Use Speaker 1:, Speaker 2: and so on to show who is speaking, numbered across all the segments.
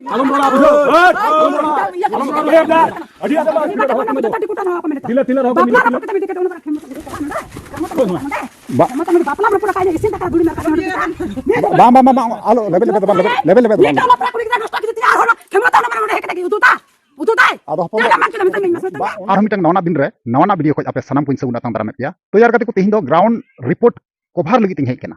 Speaker 1: Alam bola bujo. Alam bola boleh dah. Adi ada lah. Tila tila roh.
Speaker 2: Bang, alo, level. Aduh, arham nawana din re, nawana video ko ape sanam ko insa unatang daram ya. To yar kate ko tihin do ground report cover lagi ting hekena.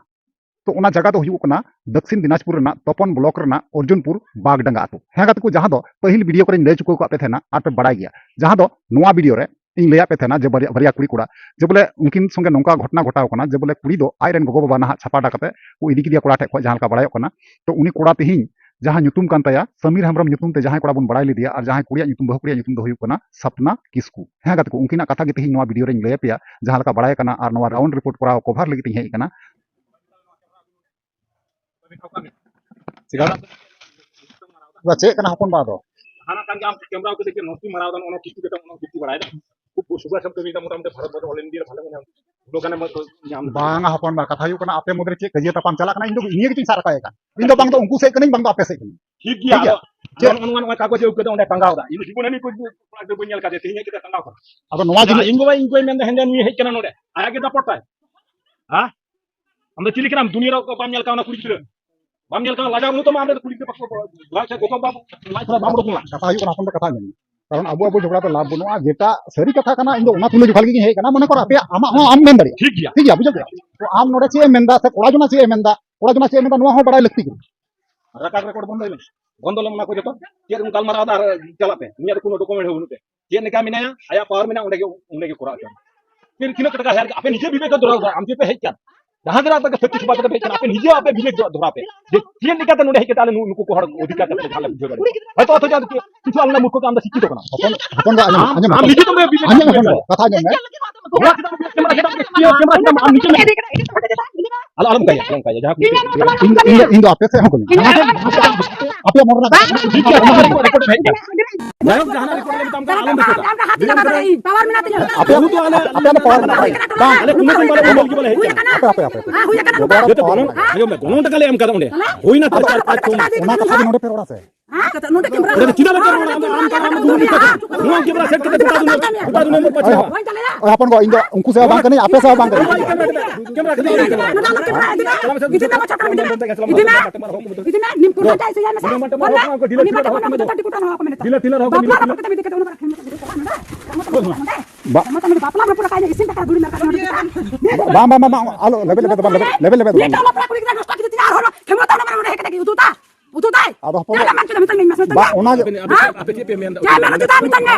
Speaker 2: तो उना जगह तो हुयुग कना दक्षिण दिनाजपुर रना तपन block रना Arjunpur बागडंगा आतु हेगा तको जहां दो पहिल वीडियो करे ले चुको को आपे थेना आर पे बड़ाई गया जहां दो नोवा वीडियो रे इन लेया पे थेना जे बरिया कुड़ी कुड़ा जे बोले उनकिन संगे नोंका घटना घटाव कना जे बोले कुड़ी दो आइरन गोगो बाबा ना छापाटा कते वो इदी किदिया कोड़ा ठे खो जहां का बड़ायो कना तो उनी कोड़ा तिहिं जहां ᱧᱩᱛᱩᱢ ᱠᱟᱱ ᱛᱟᱭᱟ ᱥᱚᱢᱤᱨ ᱦᱮᱢᱵᱨᱚᱢ ᱧᱩᱛᱩᱢ ᱛᱮ ᱡᱟᱦᱟᱸ ᱠᱚᱲᱟ ᱵᱚᱱ ᱵᱟᱲᱟᱭ ᱞᱮᱫᱮᱭᱟ ᱟᱨ ᱡᱟᱦᱟᱸ ᱠᱩᱲᱤᱭᱟᱜ ᱧᱩᱛᱩᱢ ᱵᱟᱹᱦᱩ ᱠᱩᱲᱤᱭᱟᱜ ᱧᱩᱛᱩᱢ ᱫᱚ ᱦᱩᱭᱩᱜ ᱠᱟᱱᱟ ᱥᱟᱯᱱᱟ ᱠᱤᱥᱠᱩ ᱦᱮᱸ ᱜᱟᱛᱮ ᱠᱚ ᱩᱱᱠᱤᱱᱟᱜ ᱠᱟᱛᱷᱟ ᱜᱮ ᱛᱮᱦᱮᱧ ᱱᱚᱣᱟ ᱵᱷᱤᱰᱤᱭᱳ ᱨᱮᱧ ᱞᱟᱹᱭ ᱟᱯᱮᱭᱟ ᱡᱟᱦᱟᱸ ᱞᱮᱠᱟ ᱵᱟᱲᱟᱭ ᱠᱟᱱᱟ ᱟᱨ ᱱᱚᱣᱟ ᱨᱟᱣᱩᱱᱰ ᱨᱤᱯᱳर्ट ᱠᱚᱨᱟᱣ ᱠᱚᱵᱷᱟᱨ ᱞᱟᱹᱜᱤᱫ ᱤᱧ ᱦᱮᱡ ᱟᱠᱟᱱᱟ ᱪᱮᱫ ᱠᱟᱱᱟ ᱦᱚᱯᱚᱱ ᱵᱟ ᱫᱚ
Speaker 1: हाना kan jam कैमरा को देखिए नोटी मारा दन ono किसी बेटा ono किसी बड़ाई दा खूब सुबह सब कभी मोटा मोटा भारत बड़ ऑल इंडिया भाले मन लोगन में नाम
Speaker 2: बांगा हपन बा कथा हुयुग कना आपे मुद्रे चे कजिया तापाम चला कना इंदो इनिए गिटिंग सारा कायका इंदो बांग तो उनकु से कनिं बांग तो आपे से कनिं
Speaker 1: ठीक गया on कागज उ केदा onde tangau da ini sibunani ko do bunyal ka de tinya kita tangau ka
Speaker 2: ado noa jini
Speaker 1: ingo men hende ni hej kana node aya kita portai ha amda cili kanam dunia ko bam nyal ka na kuri kira bam nyal ka laja mu to ma amda kuri kira pakko laja gokam babu laja babu dong
Speaker 2: kata हुयुग कना हपन कथा जनि कारण अबो झगड़ा तो लाभ बनुआ जेटा सरी कथा कना इंदो उना तुले जुखाल गी हे कना मने कर आपे आमा आम मेन दाड़ी
Speaker 1: ठीक
Speaker 2: गया बुझो तो आम नोडे चे मेनदा से कोड़ा जुना चे मेनदा कोड़ा जुना चे मेनदा नोआ हो बड़ाई लगती
Speaker 1: रकाक रेकॉर्ड बंद होइले बंद लम ना को जतो के उन काल मारा आर चलाते निया कोनो डॉक्यूमेंट होनुते के ने का मिनाया आया पावर मिना उंडे के कोरा फिर किलो टका यार आपे नीचे विवेक दोरा हम पे है क्या जहां जरा तक सच्ची बात पे बेचना आपे नीचे आपे विवेक दोरा पे जे के निकाते नोडे है के ताले नुको को हर अधिकार करते झाले बुझो गरे है तो जा किछु अलना मुको काम दा सिक्की तो कना
Speaker 2: हपन दा
Speaker 1: हम नीचे तो मैं
Speaker 2: कथा जन
Speaker 1: कैमरा नीचे में alam kaya jaha
Speaker 2: इंदो आपे से हको आपे मोरना
Speaker 1: जानो जहां रिकॉर्ड ले काम का आलम देखो
Speaker 3: पावर में नाते
Speaker 2: आपे तो आले आपे पावर में
Speaker 1: bang ale kuno tuh balik bola gimana hej
Speaker 2: आपे
Speaker 1: ये तो दोनों ayo मैं दोनों टका ले हम kada onde होई ना 4-5
Speaker 2: उना कथा नोडे पे रोड़ा से
Speaker 3: kata nonde kimra
Speaker 1: udah tidak lagi am काम दूर नहीं करते हुआ कैमरा सेट करके उठा दूं मैं पछा
Speaker 2: और अपन को इंदो उनको से बांग कनी आपे से बांग कनी
Speaker 1: camera
Speaker 3: idina nimpurna jai se yana
Speaker 1: dila dila roh
Speaker 2: bang alo level
Speaker 3: ututai
Speaker 2: ado
Speaker 3: ya man kita mitang mas
Speaker 2: ba ona
Speaker 1: apa dia pemain
Speaker 3: ya man kita mitang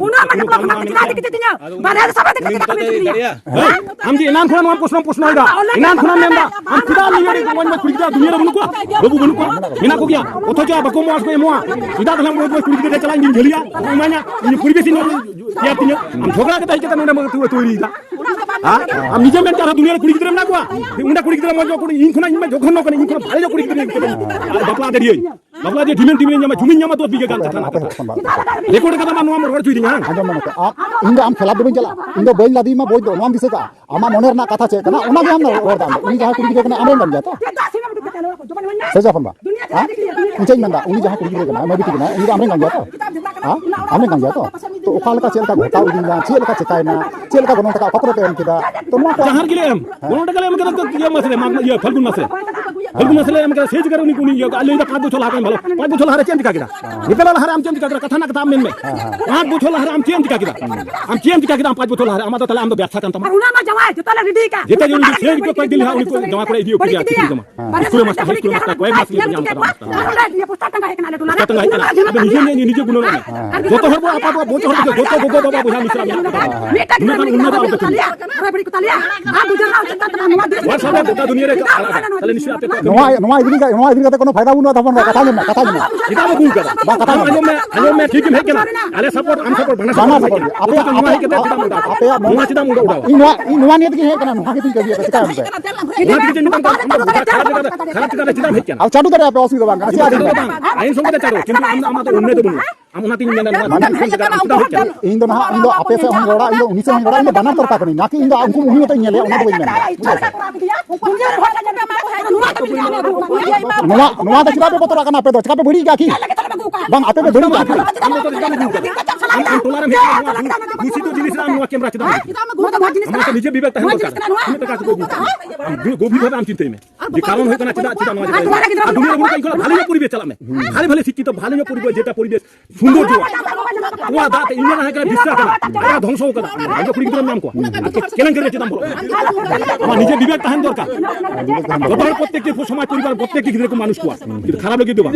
Speaker 3: una man kita kita tinya bada sabate kita kita
Speaker 1: हम जी इनाम खुना हम पुष्ण होगा इनाम खुना में हम खुदा लिये को वन में कुड़ी दुनिया रे बनुको बाबू बनुको बिना को गया ओथो जा बको मोस को मोआ सीधा दला मोस को कुड़ी के चला दिन झलिया मान्या ये कुड़ी बेसी या तिnya हम झगड़ा के ताई के तने में तू री दा हां हम निजे में चाह दुनिया रे कुड़ी के ना को उंडा कुड़ी के मो को इन खुना इन में जोखन को इन खुना भाले जो कुड़ी के बपला दे बपला जे ढिमेन न्यामा झुमिन न्यामा तो बिगे गान था रेकॉर्ड का मा नोआ रोड चुई दिया
Speaker 2: आजम मने इंदो आम खेला देबन चला इंदो बेल लादी मा बोज दो नोम दिसे का आमा मने रना कथा चे कना ओना के हम रोड दाम उनी जहां कुड़ी के कना आमे गन जाता से जाफन बा हां उचै मंदा उनी जहां कुड़ी के कना मैं बिटी कना उनी आमे गन जाता हां आमे गन जाता तो ओखाल का चेल का घटाव दिना चेल का चकायना चेल का गनो टका पत्र पे हम किदा तो नो
Speaker 1: जहां के लिए हम गनो टका ले हम के ये मसले ये फल्गुन मसले हम के सेज करू नी कुनी ये आले 5 बोतल हारे भलो 5 बोतल हारे चेंज का किदा निकला हारे हम चेंज का कथा ना कथा में 5 बोतल हारे हम चेंज का किदा हम चेंज का किदा 5 बोतल हारे हम तो तला हम तो व्याख्या करता
Speaker 3: उना मा जवाय जतला रेडी का
Speaker 1: जेता जो सेज को कोई दिल है उनको जमा करे दियो किया स्कूल मास्टर कोई मास्टर जान करता
Speaker 3: ये पुस्तक टंगा है कना
Speaker 1: पुस्तक टंगा है कना अब निजे गुनो ना जो तो हरबो आपा बोचो हरबो जो तो गोगो बाबा बुझा मिश्रा दुनिया रे चले निश्चय आपे
Speaker 2: नोआ इदनी का कोनो फायदा बुनो तपन कथा जन
Speaker 1: इदा बु कर बा कथा में ठीक है केना अले सपोर्ट हम सपोर्ट बना सपोर्ट आपे नोआ है के आपे नोआ चिदा मुंडा उडा
Speaker 2: नोआ नियत की है कना नोआ के तुम करिए कथा हम
Speaker 1: नोआ के चिंता खराब चिदा चिदा है केना
Speaker 2: अब चाटू करे आपे असुविधा बांग आसी
Speaker 1: आइन संगे चाटू किंतु हम तो उन्ने तो बनु हम उना तीन मेना
Speaker 2: इन दो आपे से हम रोड़ा इन दो उनी से हम रोड़ा इन बना तरता कनी ना कि इन दो उनको उनी तो इने ले उना तो बइन नोआ तो चिदा पे पतरा कना पे दो चिका पे बड़ी का की bang apa be dulu apa
Speaker 1: আমরা তো জানি না তোলারে দূষিত জিনিস না আমরা ক্যামেরা চিন্তা আমরা নিজে বিবেক তাহলে আমি তো কাজ করব গভীরভাবে আমি চিন্তাই যে কারণ হয়তো না চিন্তা চিন্তা নয় আর দুনিয়ার মধ্যে কইলো ভালো পরিবেশ চালামে ভালো শিক্ষিত ভালো পরিবেশ যেটা পরিবেশ সৌন্দর্য ওয়া দাঁত ইন্ডিয়ান হাকে বিশ্বাস না এটা ধ্বংস করে আমরা কুড়ি দিলাম নাম কো কেন করে চিন্তা বলো আমার নিজে বিবেক তাহলে দরকার যতবার প্রত্যেকটি সমাজ পরিবার প্রত্যেকটি এরকম মানুষ কোয়া কিন্তু খারাপ লাগে দেবা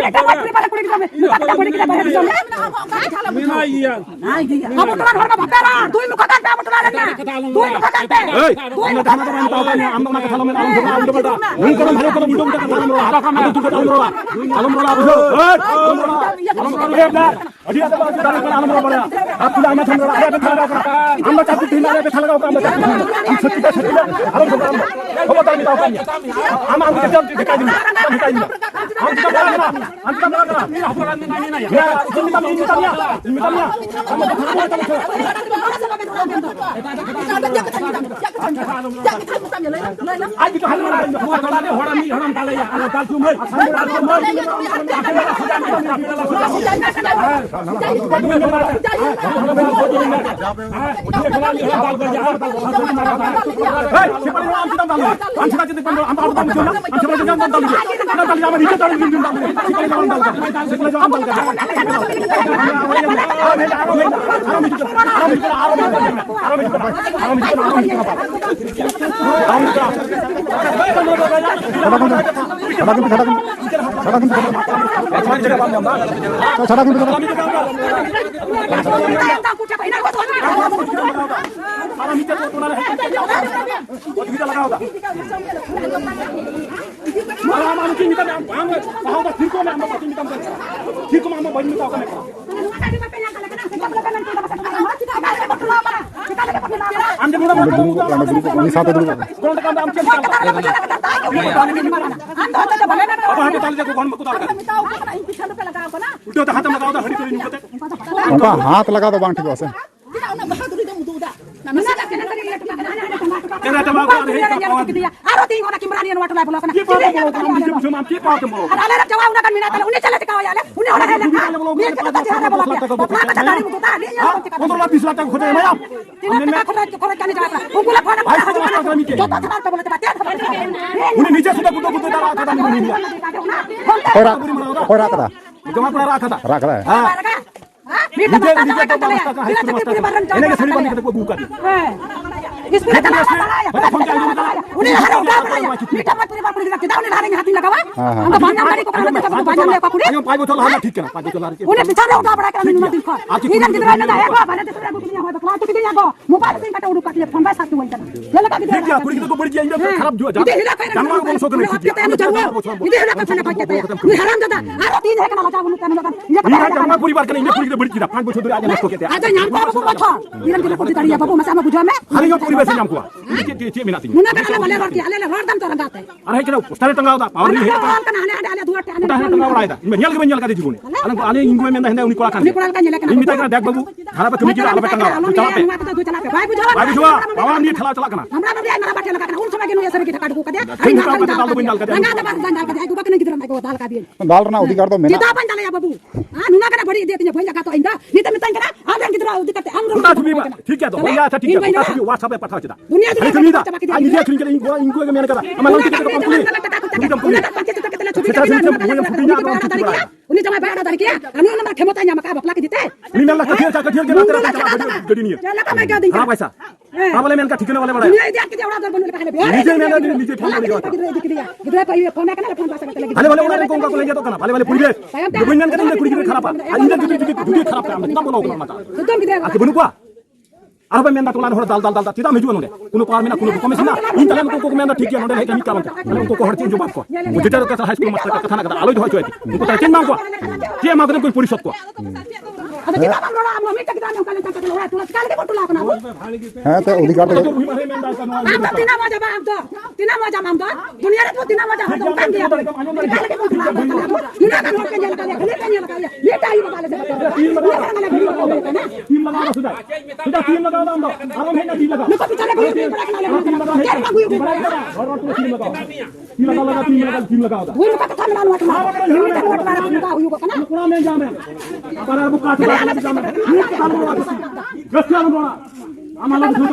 Speaker 1: हाथ लगा दो बांग ठीक है Arab menda tulan hor dal tidak maju nonde kuno par mena kuno komisi na in talan ko menda ठीक है नोंदे है कमी काम को को हरती जवाब को मुझे तो हाई स्कूल मास्टर का कथा ना आलो होय होय को ता केन नाम को के मागरे कोई परिषद को
Speaker 3: अब kita bang rola am mita kita am kalian tak rola tulas kali ke tulas kena
Speaker 2: हाँ तो अधिकार तो
Speaker 3: am tak tina maja bang to tina maja am to dunia re tina maja har to kan dia kali ke tulas ina kan ho kan jalan kali kan jalan kali ye tai bakal se
Speaker 1: team लगाओ सुधा सुधा team लगाओ ना हम है ना team लगाओ
Speaker 3: nuko bicara ko tina bang kali kan bang gue
Speaker 1: और team लगाओ team लगाओ
Speaker 3: gue nuko tak kan lalu atma ini tak buat para muka huyu kana
Speaker 1: पूरा में जाम है para buka जाम है ये काम हुआ गस्या में बोला आमाला तो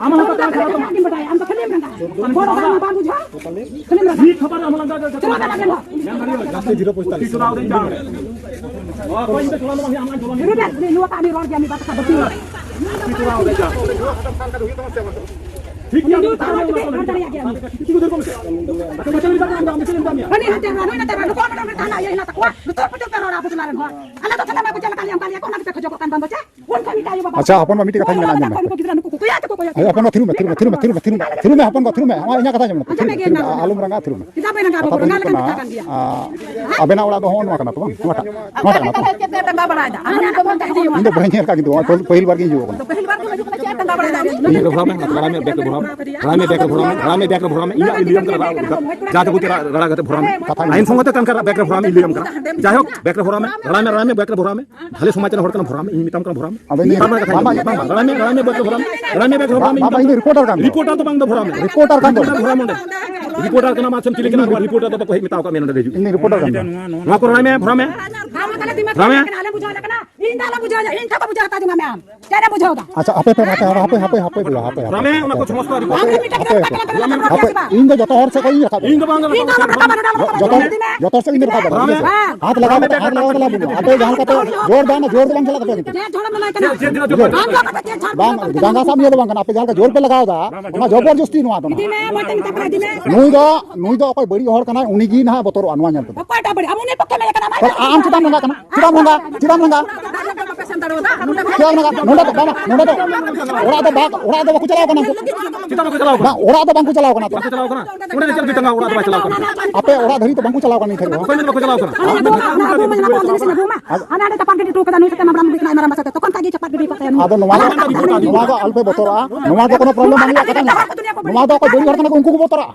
Speaker 1: आमाला तो क्या करो
Speaker 3: हम बताया हम तो खले में बोलो हम बांधू जा खले में
Speaker 1: ये खबर आमाला का
Speaker 3: चलो ना ना
Speaker 1: जाते 045 चुनाव दिन जाम है और कोई तो चुनाव में हम चुनाव
Speaker 3: Dulu dah, ni luar kami roh dia ni batas betul.
Speaker 1: चुनाव दिन जाम ठीक है
Speaker 3: Dulu tak ada dia dia.
Speaker 1: किसी को देखो मत बच्चे भी जाते हैं बच्चे भी जाते हैं
Speaker 3: Kani hati orang ni nanti orang kau orang tanah ya ina takwa. Betul betul orang apa sebenarnya kau. Alah tu selama berjalan kali kau nak kita kerjakan bang baca. Pun kami tahu bapak.
Speaker 2: अच्छा अपन में meeting कथा में आजम
Speaker 3: Kau kita nuku kuya tu kuya.
Speaker 2: अरे अपन में थिरु में अपन को थिरु में हमारे यहाँ कथा जमना आलम रंगा थिरु में
Speaker 3: Kita main apa pun ngalah kan dia.
Speaker 2: अबेना वाला तो होन वाकना तो
Speaker 3: Kita tengah berada. Anak kau tak dia.
Speaker 2: इन तो बहनियर का किंतु पहिल बार की जो
Speaker 3: तो पहली बार को मजू का चेत तंगा बड़ा
Speaker 1: ये प्रोग्राम है घड़ा में बैक प्रोग्राम इलियम का जाते को तेरा रड़ा करते प्रोग्राम आइन संगत तन कर बैक प्रोग्राम इलियम का जाय हो बैक प्रोग्राम रड़ा में बैक प्रोग्राम भले समाचार हर कन प्रोग्राम इन मितम का प्रोग्राम
Speaker 2: अब इन
Speaker 1: रड़ा में बैक प्रोग्राम
Speaker 2: बाबा इन
Speaker 1: रिपोर्टर तो बंग प्रोग्राम
Speaker 2: रिपोर्टर का
Speaker 1: प्रोग्राम रिपोर्टर का नाम आछम चिलिकना रिपोर्टर तो कोई मिताव का मेन देजु
Speaker 2: इन रिपोर्टर का
Speaker 1: नो को रड़ा में प्रोग्राम है
Speaker 3: हम कल दिमाग में नाले बुझा लगना इन दाला बुझा इन सब बुझाता दूंगा मैं क्या बुझाओगा
Speaker 2: अच्छा आपे बोला
Speaker 1: रड़ा में उनको समस्त रिपोर्ट
Speaker 2: आपे इन जो हर से कहीं रखा
Speaker 1: इन का बंग
Speaker 2: जो से इन रखा हाथ लगा आपे जहां का जोर दाना जोर दे चला करते
Speaker 3: ये झोला में नहीं
Speaker 2: बांग गंगा साहब ये बांग आपे जहां का जोर पे लगाओ दा ओना जबरदस्ती नुआ तो
Speaker 3: दी में मोटन तक दी में
Speaker 2: नुई दो अकोय बड़ी हर कना उनी गी ना बतोर अनवा nyal तो
Speaker 3: कोटा बड़ी हमने पक्के में कना
Speaker 2: पर आम चिदाम लगा कना चिदाम लगा क्या लगा नोडा तो ओड़ा तो बाकू चलाओ कना
Speaker 1: चिता को चलाओ
Speaker 2: ना ओड़ा तो बांकू चलाओ कना तो
Speaker 1: चलाओ कना उड़े चल बितंगा उड़ा तो चलाओ कना
Speaker 2: आपे ओड़ा धरी तो बांकू चलाओ कना नहीं खरी
Speaker 1: कोई नहीं को चलाओ कना
Speaker 3: ana ada cepat gede tu kata nu kita mabram bikin ayam masa tu kan tadi cepat gede kata nu
Speaker 2: ado nuwa ko alpe botora nuwa ko kono problem ani katanya nuwa do ko beri hor kana ko unku ko botora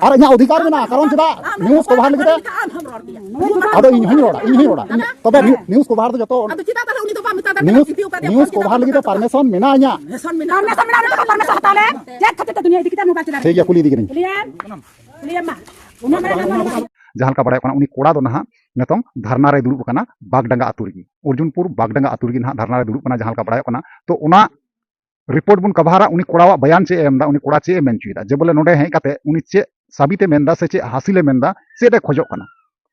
Speaker 2: ar nya अधिकार में ना कारण चदा news को बाहर लगे ado इन रोड़ा तबे news को बाहर तो जतो
Speaker 3: adu cita tahu ni tu pam mita
Speaker 2: news को बाहर लगे तो परमिशन मेना nya
Speaker 3: permission hatale jak kata dunia kita nu baca
Speaker 2: ठीक है कुली दिगनी
Speaker 3: lihat mah una mereka
Speaker 2: जहां का बड़ा उनी कोड़ा दो ना नितों धरना रे दुरुब कना बागडंगा आतु रगी अर्जुनपुर बागडंगा आतु रगी ना धरना रे दुरुब कना जहां का बड़ा कना तो उना रिपोर्ट बुन कभारा उनी कोड़ा बयान चे एमदा उनी कोड़ा चे मेनचुदा जे बोले नोडे हे काते उनी चे साबिते मेनदा से चे हासिले मेनदा से दे खोजो कना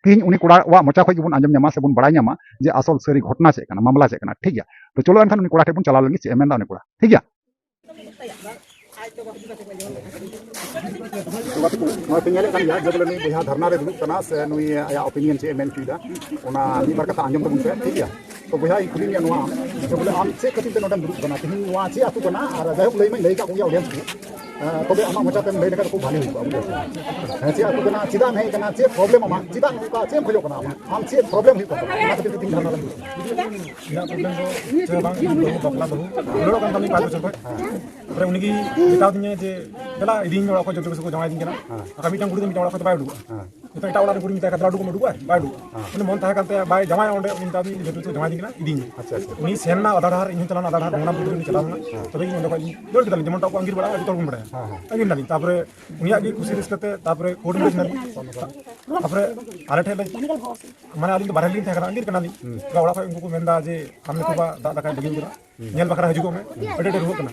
Speaker 2: तीन उनी कोड़ा वा मचा खoj बुन आंजम ᱧᱟᱢᱟ से बुन बड़ा ᱧᱟᱢᱟ जे असल सरी घटना चे कना मामला चे कना ठीक गया तो चलो एनखान उनी कोड़ा टे बुन चला लगी चे मेनदा उनी कोड़ा ठीक गया धरना रे दुरुब कना से नुई आया ओपिनियन चे मेन चुदा ओना निबार कथा आंजम तबुन से ठीक गया तो भैया कुली ने नुआ जो बोले आम से कति ते नोडम दुरुब कना तिहिन नुआ चे आतु कना आर जाय लई में लई का को ऑडियंस को तबे आमा मचा ते लई लेकर को भाले हुआ है चे आतु कना चिदा नहीं कना चे प्रॉब्लम आमा चिदा का चे खोजो कना आम चे प्रॉब्लम हुई कना ना कति तीन धरना लगी
Speaker 4: ना प्रॉब्लम तो चे बांग बपला बहु लोड़ो कन कमी पादो छको पर उनकी बताव दिने जे गला इदिन ओड़ा को जब को जमा दिन कना का मिटन गुडी मिटन ओड़ा को बाय दुआ तो एटा ओड़ा गुडी मिटा का दुआ मडुआ बाय दुआ उन मन ता करते बाय जमा ओंडे उन ताबी जब तो जमा दिन कना इदिन अच्छा उनी सेना आधार इन चलाना आधार होना बुडी चलाना तबे इन को जोड़ दल जेमन ता को अंगिर बड़ा तो बड़ा अंगिर नाली तापरे उनिया की खुशी रिस्कते तापरे कोड में नाली तापरे आरे ठेले माने आलिन बारे लिन था अंगिर कनाली का ओड़ा को उनको को मेंदा जे हमने को बा दादा का बगिन करा नेल बकरा हजू को में एटे रुक कना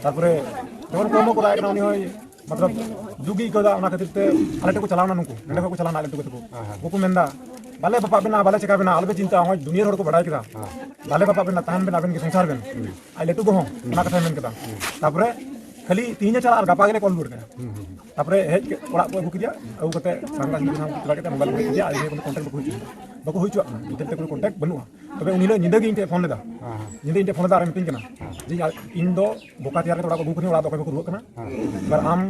Speaker 4: तापरे जोन कोमो को दायक नानी होय मतलब जुगी को दा ओना खातिर आले को चलावना नुको नडे को चलावना आले को को मेंदा बाले बापा बिना बाले चका बिना आलबे चिंता हो दुनिया हर को बढ़ाई करा बाले बापा बिना ताहन बिना बिन के संसार बिन आले तो गहो ना कथा मेन कदा तापरे खाली तीन चला और गापा गेले कॉल बुड़ गया तापरे हेज के ओड़ा को अगु किया अगु कते संगा नाम चला के मोबाइल को दिया आले को कांटेक्ट बको हुइचो इते को कांटेक्ट बनुआ तबे उनी निंदा गे इनते फोन लेदा निंदा इनते फोन लेदा आर मिटिंग कना जे इन दो बोका तियार के ओड़ा को गुकनी ओड़ा दो को रुक कना पर आम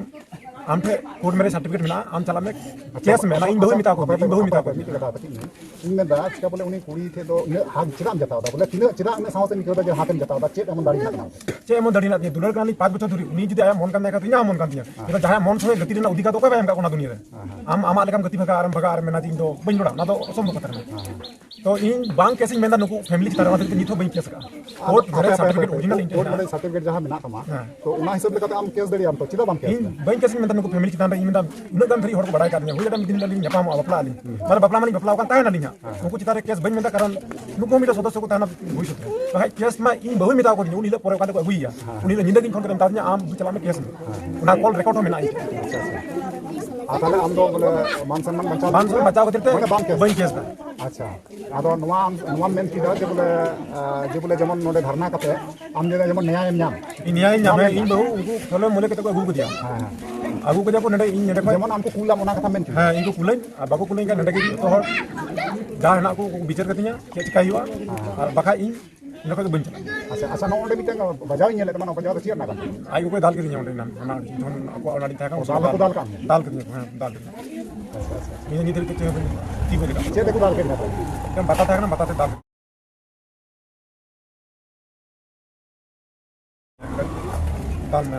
Speaker 4: आम ठे कोर्ट मेरे सर्टिफिकेट में आम चला में केस में ना इन बहु मिता को इन बहु मिता को
Speaker 2: इन में दा चिका बोले उनी कुड़ी थे तो इन हाथ चिराम जाता बोले तीन चिरा में साहस में केदा जे हाथ में जाता चेत एमन दाड़ी ना
Speaker 4: चे एमन दाड़ी ना दुलर कानी 5 बछर धरी उनी जदि आया मन कान देखा तिना मन कान दिया एबा जहां मन सो गति ना अधिकार तो का एम का कोना दुनिया रे आम आमा लेकाम गति भगा आर मेना दिन दो बइन रोड़ा ना तो असंभव कतर तो इन बांग केस मेंदा नुकु फैमिली चितार वाते निथो बइन केस का कोर्ट मेरे सर्टिफिकेट ओरिजिनल
Speaker 2: कोर्ट मेरे सर्टिफिकेट जहां मेना तमा तो उना हिसाब लेका आम केस दड़ी आम तो चिदा बाम केस
Speaker 4: इन बइन केस मेंदा नुकु फैमिली चितार इन मेंदा उन गान धरी हर को बड़ाई करनी हुई दिन दिन ᱧᱟᱯᱟᱢ बापला आली माने बापला माने बापला कान ताहेना लिया नुकु चितार केस बइन मेंदा कारण नुकु मिटा सदस्य को ताना हुई सते भाई केस मा इन बहु मिटा को उनी ले परे कान को हुईया उनी ले निंदा दिन फोन करम ताnya आम चला में केस उना कॉल रिकॉर्ड हो मेना
Speaker 2: आताले आम दो बोले मान सम्मान
Speaker 4: बचाव खातिर ते बइन केस दा
Speaker 2: अच्छा आदो नवा मेन किदा जे बोले जेमन नोडे धरना कते आम जे जेमन न्याय न्याम
Speaker 4: न्याय न्याम इन बहु उनको थले मोले कते को अगु दिया अगु को नडे इन नडे
Speaker 2: जेमन हमको कुला मोना कथा मेन
Speaker 4: हां इनको कुलै बाको कुलै का नडे के तो हर जा हना को विचार कतिया के चिका हुआ और बखा इन नका बन
Speaker 2: अच्छा अच्छा नोडे मिटंग बजाव इन ले तमन बजाव चिर ना का
Speaker 4: आई को दाल के दिया नडे ना धन को नाडी था का
Speaker 2: दाल का
Speaker 4: दाल के हां दाल अच्छा अच्छा ये निधर के ती बोले
Speaker 2: चे देखो दाल के ना
Speaker 4: एकदम बताता है ना बताते दाल दाल में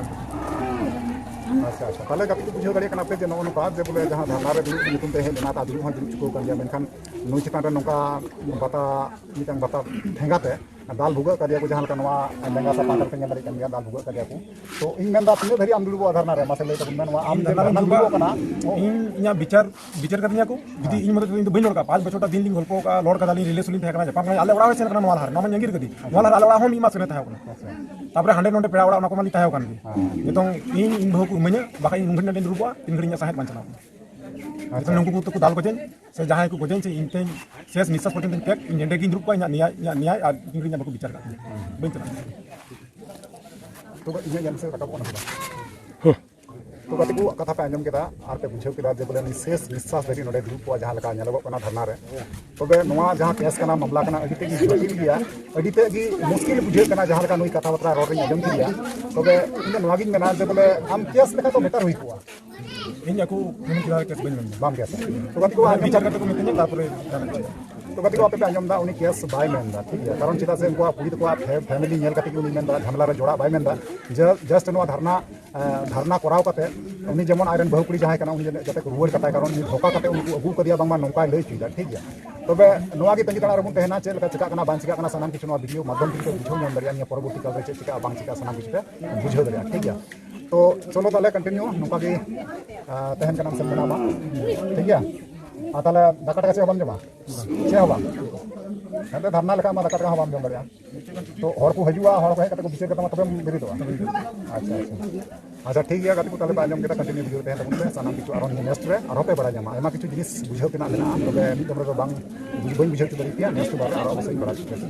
Speaker 2: अच्छा अच्छा ताले कति को बुझो दड़े कना पे जे नो नो जे बोले जहां धरना रे दुरुप निकुम ते हे लेना ता दुरुप हां दुरुप चुको कर दिया मेनखान नुई चितान रे नोका बता मिटंग बता ठेंगाते दाल भुगा कर दिया को जहां का नवा लेंगा सा पाकर के दरे कन दाल भुगा कर दिया को तो इन मेंदा तिने धरी आम दुरुप धरना रे मासे ले तो मेनवा आम जे धरना दुरुप कना
Speaker 4: इन इया विचार करनिया को जदी इन मत इन बइन का 5 बछोटा दिन दिन गल्प का लॉर्ड का दाली रिलेशन थे कना जपान आले ओड़ा से कना नवा हार नमन यंगिर कदी नवा आले ओड़ा हम इमा सने था तापर 100 नोटे पेड़ा ओड़ा ना को माली था कान नितों इन बहु को मने बाका इन घंटा दिन दुरुप तीन घड़िया साहेब पंचना अच्छा नंगु को दाल बजन से जहां को बजन से इनते शेष निश्वास पटन पेक इन नेडे गिन रुपा न्याय और इन घड़िया बाको विचार का बइन
Speaker 2: तो इन जन से रकब ना तो कति को कथा पे आंजम केदा आर पे बुझेव केदा जे बोले निशेष निश्वास धरी नोडे दुरुप को जहां लका नेलगो कना धरना रे तबे नोवा जहां केस कना मामला कना अडिते की जटिल गया अडिते की मुश्किल बुझे कना जहां लका नोई कथा बतरा रोड रे आंजम किया तबे इन नोवा गिन मेना जे बोले हम केस लेका तो बेटर हुई कुआ
Speaker 4: इन को इन किदा केस बइन
Speaker 2: बाम केस तो कति को
Speaker 4: विचार करते को मितने तापर
Speaker 2: तो कति को आपे आंजम दा उनी केस बाय मेनदा ठीक है कारण चिता से उनको पुरी को फैमिली नेल कति को उनी मेनदा झमला रे जोड़ा बाय मेनदा जस्ट नोवा धरना कराव कते उनी जेमन आयरन बहु कुड़ी जहां कना उनी जते रुवर कता कारण उनी धोका कते उनको अगु कदिया बांगमा नौका लई चुदा ठीक है तबे नोवा गी तंगी ताना रे बुन तेहना चेल का चिका कना बांग चिका कना सनाम किछु नोवा वीडियो माध्यम से बुझो मन दरिया निया परवर्ती काल रे चिका बांग चिका सनाम किछु पे बुझो दरिया ठीक है तो चलो ताले कंटिन्यू नौका गी तहन कना से बनावा ठीक है ताले दाका का से बाम जमा से हवा हते धरना लेका मा दाका का बाम जम दरिया तो हर को हजुआ हर को कते को विषय कता तबे बेरी दो अच्छा अच्छा ठीक है कति को ताले बाजम केता कंटिन्यू वीडियो तहन तबे सनाम किछु आरो नेक्स्ट रे आरो पे बड़ा जमा एमा किछु जिनिस बुझो केना लेना तबे नित तबे बांग बुझ बुझो तो दरिया नेक्स्ट बार आरो से बड़ा ठीक है